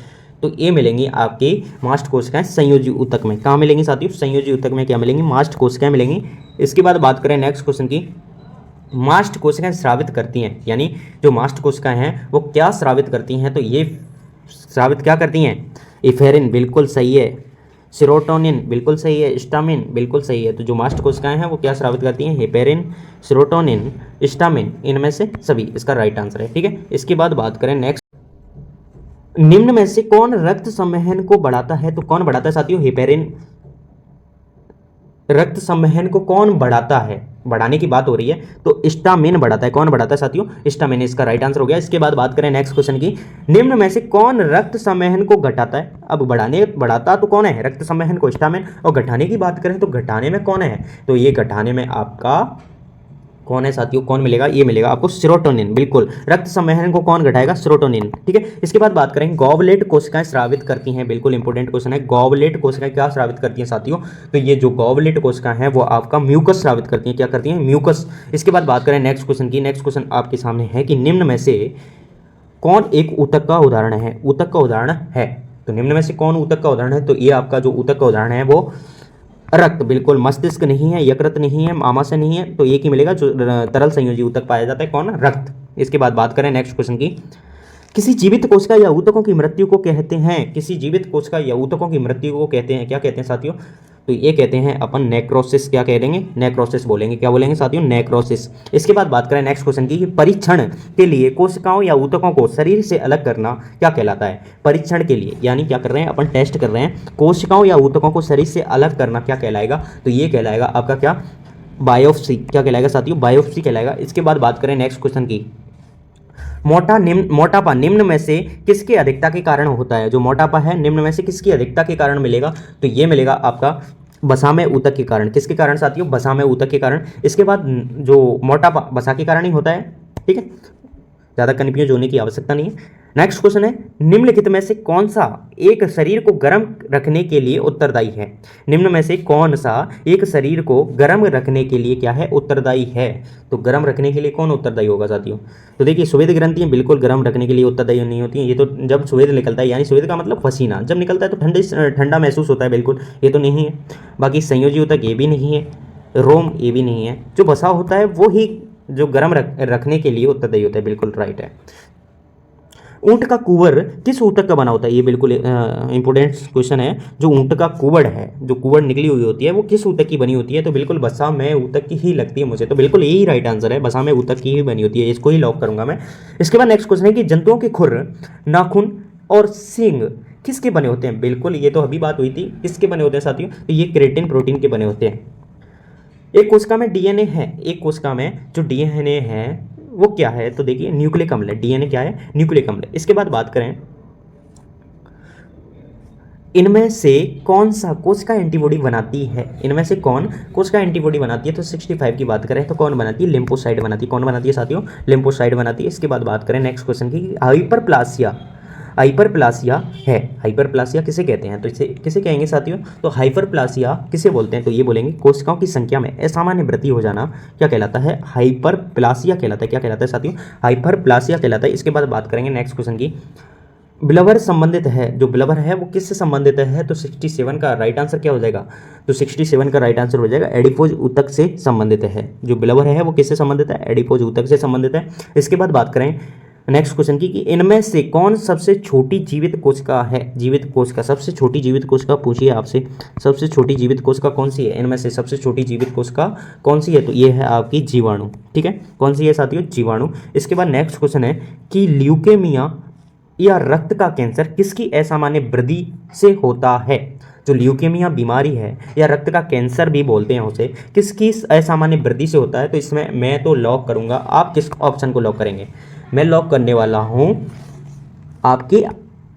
Speaker 1: तो ये मिलेंगी आपकी मास्ट कोशिकाएं संयोजी ऊतक में। कहाँ मिलेंगी साथियों, संयोजी ऊतक में क्या मिलेंगी, मास्ट कोशिकाएं मिलेंगी। इसके बाद बात करें नेक्स्ट क्वेश्चन की, मास्ट कोशिकाएं स्रावित करती हैं, यानी जो मास्ट कोशिकाएं हैं वो क्या स्रावित करती हैं, तो ये स्रावित क्या करती हैं, इफेरिन बिल्कुल सही है, सेरोटोनिन बिल्कुल सही है, स्टामिन बिल्कुल सही है। तो जो मास्ट कोशिकाएं हैं वो क्या स्रावित करती हैं, हेपेरिन, सेरोटोनिन, स्टामिन, इनमें से सभी इसका राइट आंसर है, ठीक है। इसके बाद बात करें नेक्स्ट, निम्न में से कौन रक्त संवहन को बढ़ाता है, तो कौन बढ़ाता है साथियों, हेपेरिन रक्त संवहन को कौन बढ़ाता है, बढ़ाने की बात हो रही है, तो स्टामिन बढ़ाता है। कौन बढ़ाता है साथियों, स्टामिन, इसका राइट आंसर हो गया। इसके बाद बात करें नेक्स्ट क्वेश्चन की, निम्न में से कौन रक्त संवहन को घटाता है। अब बढ़ाता तो कौन है, रक्त संवहन को स्टामिन, और घटाने की बात करें तो घटाने में कौन है, तो ये घटाने में आपका कौन है साथियों, कौन मिलेगा, ये मिलेगा आपको सेरोटोनिन। बिल्कुल रक्त संवहन को कौन घटाएगा, सेरोटोनिन, ठीक है। इसके बाद बात करेंगे गॉबलेट कोशिकाएं स्रावित करती हैं, बिल्कुल इंपॉर्टेंट क्वेश्चन है, गॉबलेट कोशिकाएं क्या स्रावित करती हैं साथियों, तो ये जो गॉबलेट कोशिकाएं हैं वो आपका म्यूकस स्रावित करती हैं। क्या करती हैं, म्यूकस। इसके बाद बात करें नेक्स्ट क्वेश्चन की। नेक्स्ट क्वेश्चन आपके सामने है कि निम्न में से कौन एक ऊतक का उदाहरण है, ऊतक का उदाहरण है, तो निम्न में से कौन ऊतक का उदाहरण है, तो ये आपका जो ऊतक का उदाहरण है वो रक्त, बिल्कुल मस्तिष्क नहीं है, यकृत नहीं है, आमाशय नहीं है, तो एक ही मिलेगा जो तरल संयोजी ऊतक पाया जाता है, कौन, रक्त। इसके बाद बात करें नेक्स्ट क्वेश्चन की, किसी जीवित कोशिका या ऊतकों की मृत्यु को कहते हैं, किसी जीवित कोशिका या ऊतकों की मृत्यु को कहते हैं, क्या कहते हैं साथियों, तो ये कहते हैं अपन नेक्रोसिस। क्या कह देंगे, नेक्रोसिस बोलेंगे। क्या बोलेंगे साथियों, नेक्रोसिस। इसके बाद बात करें नेक्स्ट क्वेश्चन की, परीक्षण के लिए कोशिकाओं या ऊतकों को शरीर से अलग करना क्या कहलाता है, परीक्षण के लिए, यानी क्या कर रहे हैं अपन, टेस्ट कर रहे हैं, कोशिकाओं या ऊतकों को शरीर से अलग करना क्या कहलाएगा, तो ये कहलाएगा आपका क्या, बायोप्सी क्या कहलाएगा साथियों, बायोप्सी कहलाएगा। इसके बाद बात करें नेक्स्ट क्वेश्चन की, मोटापा निम्न में से किसकी अधिकता के कारण होता है। जो मोटापा है निम्न में से किसकी अधिकता के कारण मिलेगा, तो ये मिलेगा आपका वसा में ऊतक के कारण। किसके कारण साथियों, वसा में ऊतक के कारण। इसके बाद जो मोटापा वसा के कारण ही होता है, ठीक है, ज़्यादा कन्फ्यूज होने की आवश्यकता नहीं है। नेक्स्ट क्वेश्चन है, निम्नलिखित में से कौन सा एक शरीर को गर्म रखने के लिए उत्तरदायी है। निम्न में से कौन सा एक शरीर को गर्म रखने के लिए क्या है, उत्तरदायी है। तो गर्म रखने के लिए कौन उत्तरदायी होगा साथियों, तो देखिए स्वेद ग्रंथियां बिल्कुल गर्म रखने के लिए उत्तरदायी नहीं होती हैं। ये तो जब स्वेद निकलता है, यानी स्वेद का मतलब पसीना जब निकलता है तो ठंडे ठंडा महसूस होता है, बिल्कुल ये तो नहीं है। बाकी संयोजी ऊतक ये भी नहीं है, रोम ये भी नहीं है। जो वसा होता है वो ही जो गर्म रखने के लिए उत्तरदायी होता है, बिल्कुल राइट है। ऊंट का कुंवर किस ऊतक का बना होता है, ये बिल्कुल इंपॉर्टेंट क्वेश्चन है। जो ऊंट का कुंवर है, जो कुंवर निकली हुई होती है, वो किस ऊतक की बनी होती है, तो बिल्कुल वसा में ऊतक की ही लगती है मुझे, तो बिल्कुल यही राइट आंसर है, वसा में ऊतक की ही बनी होती है, इसको ही लॉक करूंगा मैं। इसके बाद नेक्स्ट क्वेश्चन है कि जंतुओं के खुर, नाखून और सींग किसके बने होते हैं। बिल्कुल ये तो अभी बात हुई थी, किसके बने होते हैं साथियों, तो ये केराटिन प्रोटीन के बने होते हैं। एक कोशिका में डीएनए है, एक कोशिका में जो डीएनए है वो क्या है, तो देखिए न्यूक्लिक अम्ल है। डीएनए क्या है, न्यूक्लिक अम्ल। इसके बाद बात करें, इनमें से कौन सा कोशिका एंटीबॉडी बनाती है, इनमें से कौन कोशिका एंटीबॉडी बनाती है, तो 65 की बात करें तो कौन बनाती है, लिम्फोसाइट बनाती है। कौन बनाती है साथियों, लिम्फोसाइट बनाती है। इसके बाद बात करें नेक्स्ट क्वेश्चन की, हाइपरप्लासिया, हाइपरप्लासिया है, हाइपरप्लासिया किसे कहते हैं, तो इसे किसे कहेंगे साथियों, तो हाइपरप्लासिया किसे बोलते हैं, तो ये बोलेंगे कोशिकाओं की संख्या में असामान्य वृद्धि हो जाना क्या कहलाता है, हाइपरप्लासिया कहलाता है। क्या कहलाता है साथियों, हाइपरप्लासिया कहलाता है। इसके बाद बात करेंगे नेक्स्ट क्वेश्चन की, ब्लवर संबंधित है, जो ब्लवर है वो किससे संबंधित है, तो 67 का राइट आंसर क्या हो जाएगा, तो 67 का राइट आंसर हो जाएगा एडिपोज ऊतक से संबंधित है। जो ब्लवर है वो किससे संबंधित है, एडिपोज ऊतक से संबंधित है। इसके बाद बात करें नेक्स्ट क्वेश्चन की, कि इनमें से कौन सबसे छोटी जीवित कोशिका है, जीवित कोशिका, सबसे छोटी जीवित कोशिका पूछिए आपसे, सबसे छोटी जीवित कोशिका कौन सी है, इनमें से सबसे छोटी जीवित कोशिका कौन सी है, तो ये है आपकी जीवाणु। ठीक है, कौन सी है साथियों, जीवाणु। इसके बाद नेक्स्ट क्वेश्चन है कि ल्यूकेमिया या रक्त का कैंसर किसकी असामान्य वृद्धि से होता है। जो ल्यूकेमिया बीमारी है या रक्त का कैंसर भी बोलते हैं उसे, किसकी असामान्य वृद्धि से होता है, तो इसमें मैं तो लॉक करूंगा, आप किस ऑप्शन को लॉक करेंगे, मैं लॉक करने वाला हूं आपकी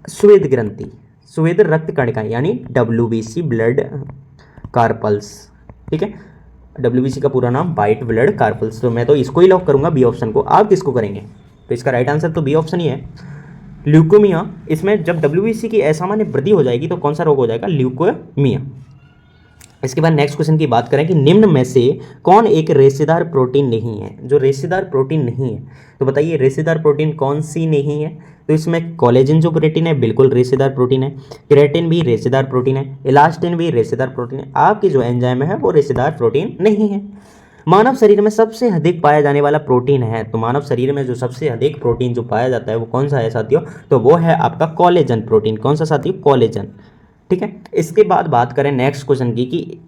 Speaker 1: स्वेद ग्रंथि, स्वेद रक्त कणिका, यानी WBC ब्लड कार्पल्स। ठीक है, WBC का पूरा नाम वाइट ब्लड कार्पल्स, तो मैं तो इसको ही लॉक करूंगा, बी ऑप्शन को। आप किसको करेंगे, तो इसका राइट आंसर तो बी ऑप्शन ही है, ल्यूकोमिया। इसमें जब WBC की असामान्य वृद्धि हो जाएगी तो कौन सा रोग हो जाएगा, ल्यूकोमिया। इसके बाद नेक्स्ट क्वेश्चन की बात करें कि निम्न में से कौन एक रेशेदार प्रोटीन नहीं है। जो रेशेदार प्रोटीन नहीं है, तो बताइए रेशेदार प्रोटीन कौन सी नहीं है, तो इसमें कोलेजन जो प्रोटीन है बिल्कुल रेशेदार प्रोटीन है, केराटिन भी रेशेदार प्रोटीन है, इलास्टिन भी रेशेदार प्रोटीन है। आपकी जो एंजाइम है वो रेशेदार प्रोटीन नहीं है। मानव शरीर में सबसे अधिक पाया जाने वाला प्रोटीन है, तो मानव शरीर में जो सबसे अधिक प्रोटीन जो पाया जाता है वो कौन सा है साथियों, तो वो है आपका कोलेजन प्रोटीन। कौन सा साथियों, कोलेजन। ठीक है, इसके बाद बात करें नेक्स्ट क्वेश्चन की, कि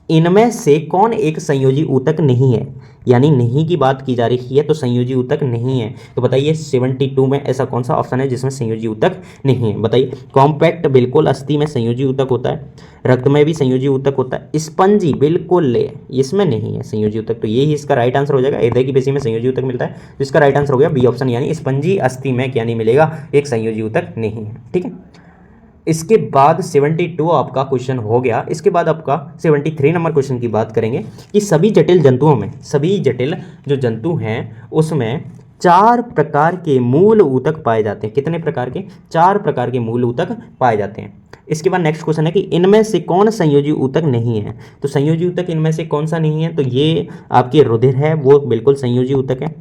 Speaker 1: इनमें से कौन एक संयोजी ऊतक नहीं है, यानी नहीं की बात की जा रही है, तो संयोजी ऊतक नहीं है, तो बताइए 72 में ऐसा कौन सा ऑप्शन है जिसमें संयोजी ऊतक नहीं है, बताइए। कॉम्पैक्ट बिल्कुल अस्थि में संयोजी ऊतक होता है, रक्त में भी संयोजी ऊतक होता है, स्पंजी बिल्कुल ले इसमें नहीं है संयोजी ऊतक, तो यही इसका राइट आंसर हो जाएगा। हृदय की पेशी में संयोजी ऊतक मिलता है, तो इसका राइट आंसर हो गया बी ऑप्शन, यानी स्पंजी अस्थि में क्या नहीं मिलेगा, एक संयोजी ऊतक नहीं है। ठीक है, इसके बाद 72 आपका क्वेश्चन हो गया। इसके बाद आपका 73 नंबर क्वेश्चन की बात करेंगे कि सभी जटिल जंतुओं में, सभी जटिल जो जंतु हैं उसमें 4 प्रकार के मूल ऊतक पाए जाते हैं। कितने प्रकार के, 4 प्रकार के मूल ऊतक पाए जाते हैं। इसके बाद नेक्स्ट क्वेश्चन है कि इनमें से कौन संयोजी ऊतक नहीं है, तो संयोजी ऊतक इनमें से कौन सा नहीं है, तो ये आपके रुधिर है वो बिल्कुल संयोजी ऊतक है,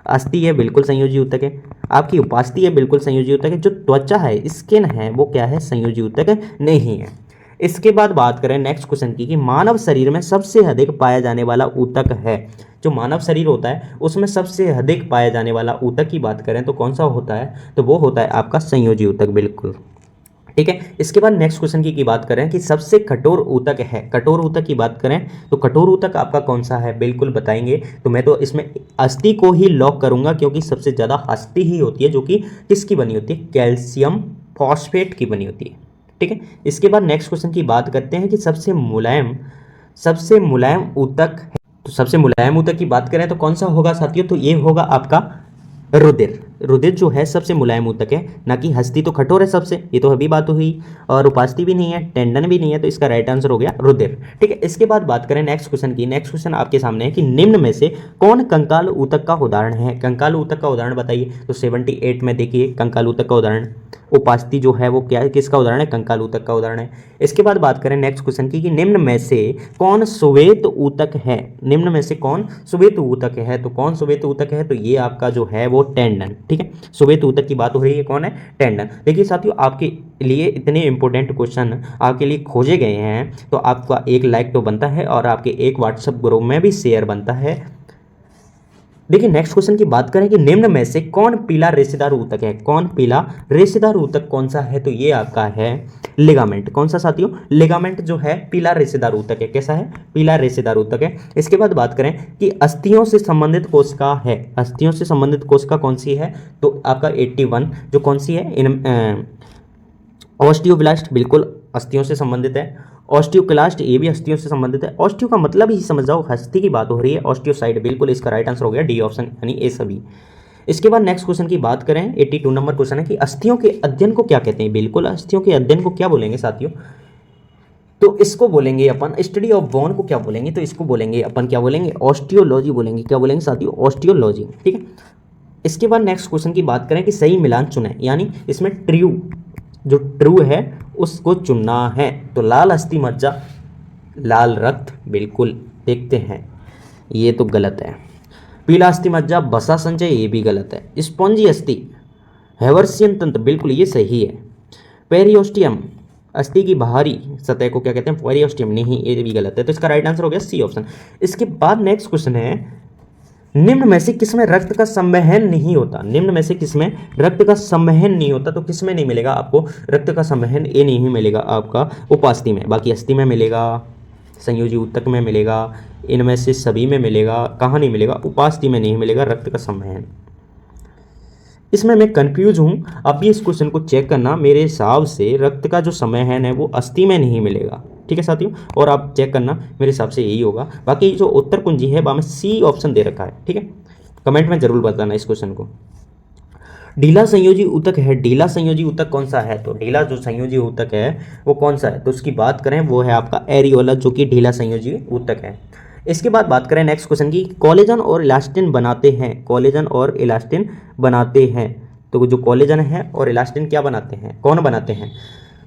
Speaker 1: अस्थि है बिल्कुल संयोजी ऊतक है, आपकी उपास्थि है बिल्कुल संयोजी ऊतक है, जो त्वचा है स्किन है वो क्या है, संयोजी ऊतक नहीं है। इसके बाद बात करें नेक्स्ट क्वेश्चन की, कि मानव शरीर में सबसे अधिक पाया जाने वाला ऊतक है। जो मानव शरीर होता है उसमें सबसे अधिक पाया जाने वाला ऊतक की बात करें तो कौन सा होता है, तो वो होता है आपका संयोजी ऊतक, बिल्कुल। ठीक है, इसके बाद नेक्स्ट क्वेश्चन की बात करें कि सबसे कठोर ऊतक है, कठोर ऊतक की बात करें तो कठोर ऊतक आपका कौन सा है, बिल्कुल बताएंगे। तो मैं तो इसमें अस्थि को ही लॉक करूंगा, क्योंकि सबसे ज़्यादा अस्थि ही होती है जो कि किसकी बनी होती है, कैल्शियम फॉस्फेट की बनी होती है। ठीक है, इसके बाद नेक्स्ट क्वेश्चन की बात करते हैं कि सबसे मुलायम ऊतक है, तो सबसे मुलायम ऊतक की बात करें तो कौन सा होगा साथियों, तो ये होगा आपका रुधिर। रुधिर जो है सबसे मुलायम ऊतक है, ना कि हस्ती तो कठोर है सबसे, ये तो अभी बात हुई, और उपास्थि भी नहीं है, टेंडन भी नहीं है, तो इसका राइट आंसर हो गया रुधिर। ठीक है, इसके बाद बात करें नेक्स्ट क्वेश्चन की। नेक्स्ट क्वेश्चन आपके सामने है कि निम्न में से कौन कंकाल ऊतक का उदाहरण है। कंकाल ऊतक का उदाहरण बताइए। तो 78 में देखिए कंकाल ऊतक का उदाहरण, उपास्थि जो है वो क्या है, किसका उदाहरण है, कंकाल ऊतक का उदाहरण है। इसके बाद बात करें नेक्स्ट क्वेश्चन की कि निम्न में से कौन श्वेत ऊतक है। निम्न में से कौन श्वेत ऊतक है, तो कौन श्वेत ऊतक है, तो ये आपका जो है वो टेंडन। ठीक है, श्वेत ऊतक की बात हो रही है, कौन है, टेंडन। देखिए साथियों, आपके लिए इतने इंपॉर्टेंट क्वेश्चन आपके लिए खोजे गए हैं, तो आपका एक लाइक तो बनता है और आपके एक व्हाट्सएप ग्रुप में भी शेयर बनता है। देखिए नेक्स्ट क्वेश्चन की बात करें कि निम्न में से कौन पीला रेशेदार ऊतक है। कौन पीला रेशेदार ऊतक कौन सा है, तो ये आपका है लिगामेंट। कौन सा साथियों, लिगामेंट जो है पीला रेशेदार ऊतक है। कैसा है, पीला रेशेदार ऊतक है। इसके बाद बात करें कि अस्थियों से संबंधित कोशिका है। अस्थियों से संबंधित कोशिका कौन सी है, तो आपका 81 जो कौन सी है, ऑस्टियोब्लास्ट, बिल्कुल अस्थियों से संबंधित है। ऑस्टियोक्लास्ट, ये भी अस्थियों से संबंधित है। ऑस्टियो का मतलब ही समझ जाओ, हस्ती की बात हो रही है। ऑस्टियोसाइड, बिल्कुल इसका राइट आंसर हो गया डी ऑप्शन, यानी ए सभी। इसके बाद नेक्स्ट क्वेश्चन की बात करें, 82 नंबर क्वेश्चन है कि अस्थियों के अध्ययन को क्या कहते हैं। बिल्कुल अस्थियों के अध्ययन को क्या बोलेंगे साथियों, तो इसको बोलेंगे अपन स्टडी ऑफ बोन को क्या बोलेंगे, तो इसको बोलेंगे अपन क्या बोलेंगे, ऑस्टियोलॉजी बोलेंगे। क्या बोलेंगे साथियों, ऑस्टियोलॉजी। ठीक है, इसके बाद नेक्स्ट क्वेश्चन की बात करें कि सही मिलान चुने, यानी इसमें जो ट्रू है उसको चुनना है। तो लाल अस्थि मज्जा, लाल रक्त, बिल्कुल देखते हैं, ये तो गलत है। पीला अस्थि मज्जा, बसा संचय, ये भी गलत है। स्पॉन्जी अस्थि, हेवर्सियन तंत्र, बिल्कुल ये सही है। पेरियोस्टियम, अस्थि की बाहरी सतह को क्या कहते हैं, पेरियोस्टियम, नहीं ये भी गलत है। तो इसका राइट आंसर हो गया सी ऑप्शन। इसके बाद नेक्स्ट क्वेश्चन है, निम्न में से किसमें रक्त का संवहन नहीं होता। निम्न में से किसमें रक्त का संवहन नहीं होता, तो किसमें नहीं मिलेगा आपको रक्त का संवहन, ये नहीं मिलेगा आपका उपास्थि में, बाकी अस्थि में मिलेगा, संयोजी ऊतक में मिलेगा, इनमें से सभी में मिलेगा। कहाँ नहीं मिलेगा, उपास्थि में नहीं मिलेगा रक्त का संवहन। इसमें मैं कंफ्यूज हूँ, आप भी इस क्वेश्चन को चेक करना। मेरे हिसाब से रक्त का जो संवहन है वो अस्थि में नहीं मिलेगा। ठीक है साथियों, और आप चेक करना, मेरे हिसाब से यही होगा। बाकी जो उत्तर कुंजी है वहाँ में सी ऑप्शन दे रखा है। ठीक है, कमेंट में जरूर बताना इस क्वेश्चन को। ढीला संयोजी ऊतक है, ढीला संयोजी ऊतक कौन सा है, तो ढीला जो संयोजी ऊतक है वो कौन सा है, तो उसकी बात करें वो है आपका एरियोला, जो कि ढीला संयोजी ऊतक है। इसके बाद बात करें नेक्स्ट क्वेश्चन की, कोलेजन और इलास्टिन बनाते हैं। कोलेजन और इलास्टिन बनाते हैं, तो जो कोलेजन है और इलास्टिन क्या बनाते हैं, कौन बनाते हैं,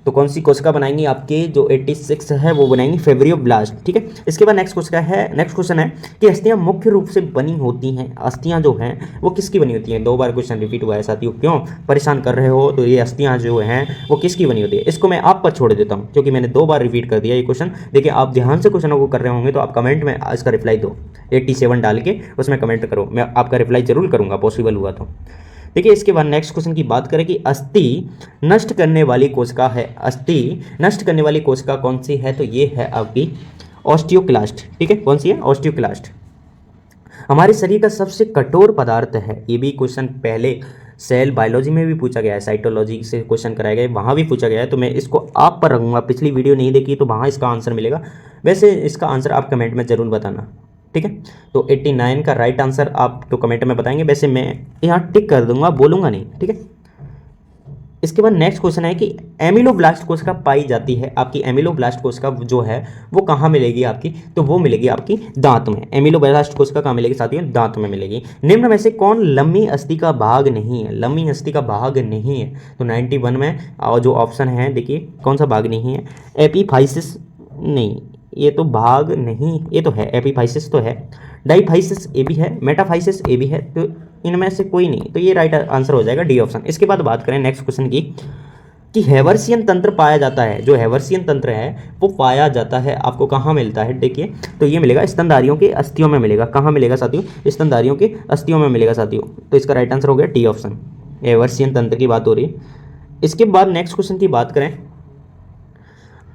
Speaker 1: तो कौन सी कोशिका बनाएंगी, आपके जो 86 है वो बनाएंगी फेब्रियोब्लास्ट। ठीक है, इसके बाद नेक्स्ट क्वेश्चन है कि अस्थियां मुख्य रूप से बनी होती हैं। अस्थियां जो हैं वो किसकी बनी होती हैं, 2 बार क्वेश्चन रिपीट हुआ है साथियों, क्यों परेशान कर रहे हो, तो ये अस्थियां जो हैं वो किसकी बनी होती है, इसको मैं आप पर छोड़ देता हूँ, क्योंकि मैंने 2 बार रिपीट कर दिया ये क्वेश्चन। देखिए आप ध्यान से क्वेश्चनों को कर रहे होंगे तो आप कमेंट में इसका रिप्लाई दो, 87 डाल के उसमें कमेंट करो, मैं आपका रिप्लाई जरूर करूँगा, पॉसिबल हुआ तो। देखिए इसके बाद नेक्स्ट क्वेश्चन की बात करें कि अस्थि नष्ट करने वाली कोशिका है। अस्थि नष्ट करने वाली कोशिका कौन सी है, तो ये है आपकी ऑस्टियोक्लास्ट। ठीक है, कौन सी है, ऑस्टियोक्लास्ट। हमारे शरीर का सबसे कठोर पदार्थ है, ये भी क्वेश्चन पहले सेल बायोलॉजी में भी पूछा गया है, साइटोलॉजी से क्वेश्चन कराए गए, वहाँ भी पूछा गया है, तो मैं इसको आप पर रखूँगा। पिछली वीडियो नहीं देखी तो वहाँ इसका आंसर मिलेगा, वैसे इसका आंसर आप कमेंट में ज़रूर बताना। ठीक है, तो 89 का राइट आंसर आप तो कमेंट में बताएंगे, वैसे मैं यहाँ टिक कर दूंगा, बोलूँगा नहीं। ठीक है, इसके बाद नेक्स्ट क्वेश्चन है कि एमिलोब्लास्ट कोशिका पाई जाती है। आपकी एमिलोब्लास्ट कोशिका जो है वो कहाँ मिलेगी आपकी, तो वो मिलेगी आपकी दांत में। एमिलोब्लास्ट कोशिका कहाँ मिलेगी साथियों, दांत में मिलेगी। निम्न में से कौन लंबी अस्थि का भाग नहीं है, लंबी अस्थि का भाग नहीं है, तो 91 में और जो ऑप्शन है देखिए कौन सा भाग नहीं है, एपीफाइसिस, नहीं ये तो भाग नहीं, ये तो है एपीफाइसिस तो है, डाईफाइसिस ये भी है, मेटाफाइसिस ये भी है, तो इनमें से कोई नहीं, तो ये राइट आंसर हो जाएगा डी ऑप्शन। इसके बाद बात करें नेक्स्ट क्वेश्चन की कि हेवर्सियन तंत्र पाया जाता है। जो हेवर्सियन तंत्र है वो पाया जाता है, आपको कहाँ मिलता है, देखिए तो ये मिलेगा स्तनधारियों के अस्थियों में मिलेगा। कहाँ मिलेगा साथियों, स्तनधारियों के अस्थियों में मिलेगा साथियों, तो इसका राइट आंसर हो गया डी ऑप्शन, हेवर्सियन तंत्र की बात हो रही है। इसके बाद नेक्स्ट क्वेश्चन की बात करें,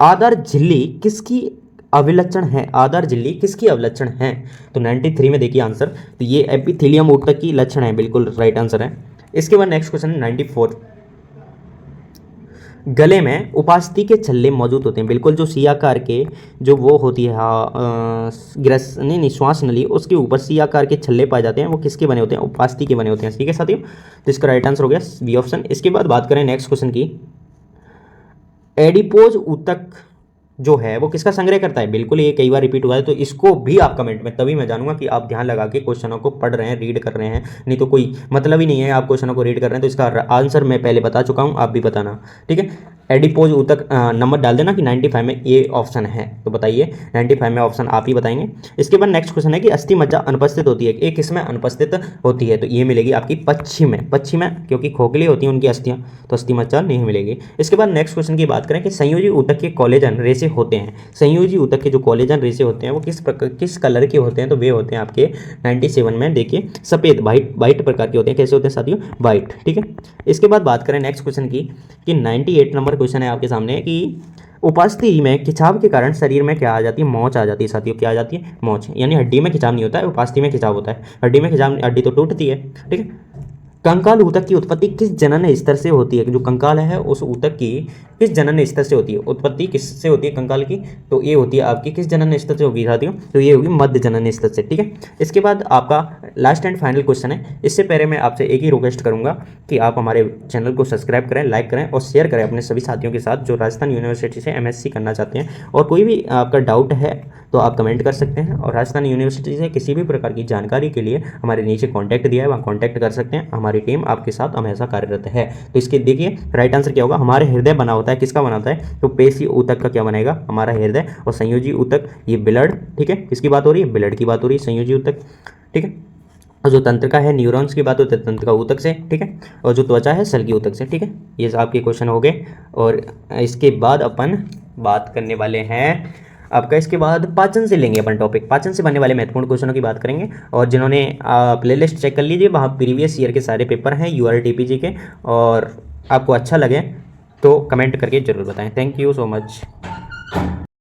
Speaker 1: आधार झिल्ली किसकी अविलक्षण है, आधार झिल्ली किसकी अविलक्षण है, तो 93 में देखिए आंसर, तो ये एपिथेलियम ऊतक की लक्षण है, बिल्कुल राइट आंसर है। इसके बाद नेक्स्ट क्वेश्चन 94 गले में उपास्थि के छल्ले मौजूद होते हैं। बिल्कुल, जो सी आकार के जो वो होती है ग्रस नहीं श्वास नली, उसके ऊपर सी आकार के छल्ले पाए जाते हैं, वो किसके बने होते हैं? उपास्थि के बने होते हैं। ठीक है साथियों, तो इसका राइट आंसर हो गया बी ऑप्शन। इसके बाद बात करें नेक्स्ट क्वेश्चन की, एडिपोज ऊतक जो है वो किसका संग्रह करता है? बिल्कुल, ये कई बार रिपीट हुआ है, तो इसको भी आप कमेंट में, तभी मैं जानूंगा कि आप ध्यान लगा के क्वेश्चनों को पढ़ रहे हैं, रीड कर रहे हैं, नहीं तो कोई मतलब ही नहीं है आप क्वेश्चनों को रीड कर रहे हैं। तो इसका आंसर मैं पहले बता चुका हूं, आप भी बताना। ठीक है, एडिपोज ऊतक नंबर डाल देना कि 95 में ये ऑप्शन है, तो बताइए 95 में ऑप्शन आप ही बताएंगे। इसके बाद नेक्स्ट क्वेश्चन है कि अस्थि मज्जा अनुपस्थित होती है, ये किसमें अनुपस्थित होती है? तो ये मिलेगी आपकी पक्षी में, क्योंकि खोखली होती है उनकी अस्थियां, तो अस्थि मज्जा नहीं मिलेगी। इसके बाद नेक्स्ट क्वेश्चन की बात करें कि संयोजी ऊतक के कोलेजन रेशे होते हैं, संयोजी ऊतक के जो कोलेजन रेशे होते हैं वो किस कलर के होते हैं? तो वे होते हैं आपके 97 में, देखिए सफ़ेद वाइट प्रकार के होते हैं। कैसे होते हैं साथियों? वाइट। ठीक है, इसके बाद बात करें नेक्स्ट क्वेश्चन की कि 98 नंबर क्वेश्चन है आपके सामने कि उपास्थि में खिंचाव के कारण शरीर में क्या आ जाती है? मोच आ जाती है साथियों। क्या आ जाती है? मोच। यानी हड्डी में खिंचाव नहीं होता है, उपास्थि में खिंचाव होता है। हड्डी में खिंचाव, हड्डी तो टूटती है। ठीक है, कंकाल ऊतक की उत्पत्ति किस जनन स्तर से होती है? जो कंकाल है उस ऊतक की किस जनन स्तर से होती है? उत्पत्ति किससे होती है कंकाल की? तो ये होती है आपकी किस जनन स्तर से होगी साथियों? तो ये होगी मध्य जनन स्तर से। ठीक है, इसके बाद आपका लास्ट एंड फाइनल क्वेश्चन है। इससे पहले मैं आपसे एक ही रिक्वेस्ट करूंगा कि आप हमारे चैनल को सब्सक्राइब करें, लाइक करें और शेयर करें अपने सभी साथियों के साथ जो राजस्थान यूनिवर्सिटी से MSc करना चाहते हैं। और कोई भी आपका डाउट है तो आप कमेंट कर सकते हैं, और राजस्थान यूनिवर्सिटी से किसी भी प्रकार की जानकारी के लिए हमारे नीचे कॉन्टैक्ट दिया है, वहाँ कॉन्टैक्ट कर सकते हैं। हमारी टीम आपके साथ हमेशा कार्यरत है। तो इसके देखिए राइट आंसर क्या होगा? हमारे हृदय बना होता है, किसका बना होता है? तो पेशी ऊतक का क्या बनेगा? हमारा हृदय। और संयोजी ऊतक ये ब्लड। ठीक है, किसकी बात हो रही है? ब्लड की बात हो रही है, संयोजी ऊतक। ठीक है, और जो तंत्रिका है न्यूरॉन्स की बात होती है तंत्रिका ऊतक से। ठीक है, और जो त्वचा है सल्की ऊतक से। ठीक है, ये आपके क्वेश्चन हो गए। और इसके बाद अपन बात करने वाले हैं आपका, इसके बाद पाचन से लेंगे अपन टॉपिक, पाचन से बनने वाले महत्वपूर्ण क्वेश्चनों की बात करेंगे। और जिन्होंने प्लेलिस्ट चेक कर लीजिए, वहाँ प्रीवियस ईयर के सारे पेपर हैं URTPG के, और आपको अच्छा लगे तो कमेंट करके ज़रूर बताएं। Thank you so much.